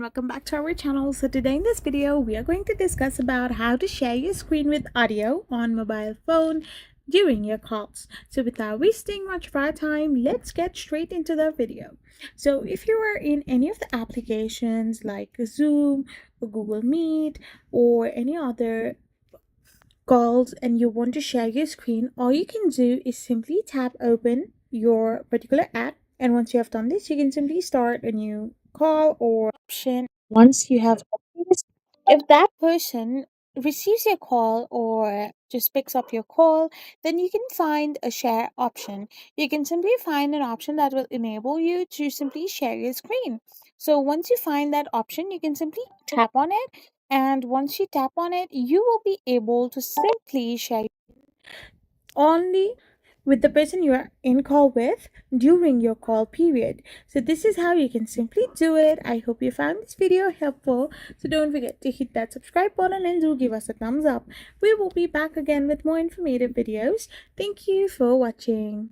Welcome back to our channel. So today in this video we are going to discuss about how to share your screen with audio on mobile phone during your calls. So without wasting much of our time, let's get straight into the video. So if you are in any of the applications like Zoom or Google Meet or any other calls and you want to share your screen, all you can do is simply tap open your particular app, and once you have done this you can simply start a new call or option. Once you have done this, if that person receives your call or just picks up your call, then you can find a share option. You can simply find an option that will enable you to simply share your screen. So once you find that option, you can simply tap on it, and once you tap on it you will be able to simply share only with the person you are in call with during your call period. So this is how you can simply do it. I hope you found this video helpful. So don't forget to hit that subscribe button and do give us a thumbs up. We will be back again with more informative videos. Thank you for watching.